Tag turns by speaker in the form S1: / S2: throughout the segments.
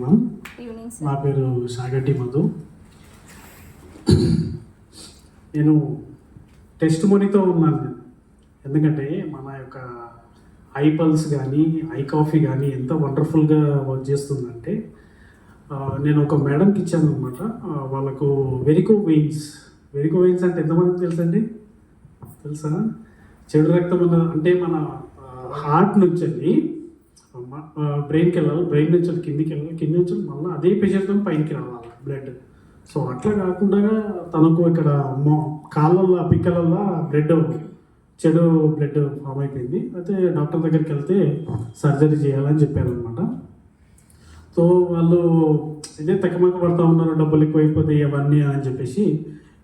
S1: మధ్యాహ్నం. నా పేరు సాగటి మధు. నేను టెస్ట్ మనీతో ఉన్నాను. ఎందుకంటే మన యొక్క ఐ పల్స్ కానీ ఐ కాఫీ కానీ ఎంత వండర్ఫుల్గా వర్క్ చేస్తుందంటే, నేను ఒక మేడంకి ఇచ్చాను అనమాట. వాళ్ళకు వెరికో వెయిన్స్ అంటే ఎంతమందికి తెలుసండి? తెలుసా? చెడు రక్తం అంటే మన హార్ట్ నుంచి వెళ్ళి బ్రెయిన్కి వెళ్ళాలి, బ్రెయిన్ నుంచి కిందికి వెళ్ళాలి, కింది నుంచి మళ్ళీ అదే ప్రెషర్తో పైకి రావాలి బ్లడ్. సో అట్లా కాకుండా తనకు ఇక్కడ కాళ్ళల్లో పిక్కలల్లో చెడు బ్లడ్ ఫామ్ అయిపోయింది. అయితే డాక్టర్ దగ్గరికి వెళ్తే సర్జరీ చేయాలని చెప్పారనమాట. సో వాళ్ళు ఇదే తక్కమక్క పడుతూ ఉన్నారు, డబ్బులు ఎక్కువైపోతాయి అవన్నీ అని చెప్పేసి,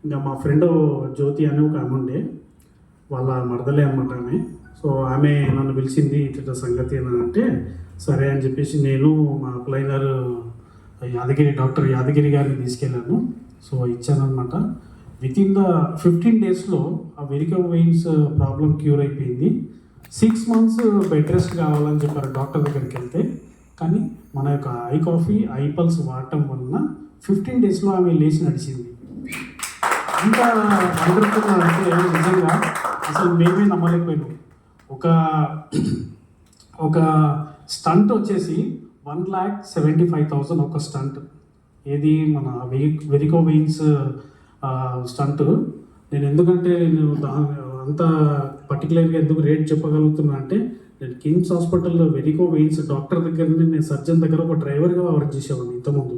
S1: ఇంకా మా ఫ్రెండ్ జ్యోతి అని ఒక ఆమె ఉండే, వాళ్ళ మరదలే అనమాట ఆమె. సో ఆమె నన్ను పిలిచింది ఇట్లా సంగతి అని అంటే సరే అని చెప్పేసి నేను మా అప్లైనర్ డాక్టర్ యాదగిరి గారిని తీసుకెళ్ళాను. సో ఇచ్చానమాట. వితిన్ ద 15 daysలో ఆ వెరికో వెయిన్స్ ప్రాబ్లం క్యూర్ అయిపోయింది. 6 months బెడ్ రెస్ట్ కావాలని చెప్పారు డాక్టర్ దగ్గరికి వెళ్తే. కానీ మన యొక్క ఐ కాఫీ ఐ పల్స్ వాడటం వలన 15 daysలో ఆమె లేచి నడిచింది. అంత వండర్ఫుల్ అంటే నిజంగా అసలు మేమే నమ్మలేకపోయినాం. ఒక స్టంట్ వచ్చేసి 1,75,000 ఒక స్టంట్. ఏది మన వెరికో వెయిన్స్ స్టంట్. నేను ఎందుకంటే అంత పర్టికులర్గా ఎందుకు రేట్ చెప్పగలుగుతున్నా అంటే, నేను కిమ్స్ హాస్పిటల్లో వెరికో వెయిన్స్ డాక్టర్ దగ్గర నేను సర్జన్ దగ్గర ఒక డ్రైవర్గా వర్క్ చేసేవాడిని ఇంతకుముందు.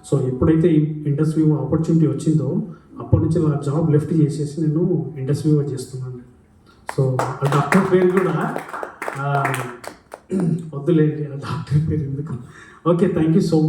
S1: సో ఎప్పుడైతే ఇండస్ట్రీ ఆపర్చునిటీ వచ్చిందో అప్పటి నుంచి ఆ జాబ్ లెఫ్ట్ చేసేసి నేను ఇండస్ట్రీ చేస్తున్నాను. సో ఆ డాక్టర్ పేరు కూడా వద్దులేండి, ఆ డాక్టర్ పేరు ఎందుకు. Okay, thank you so much.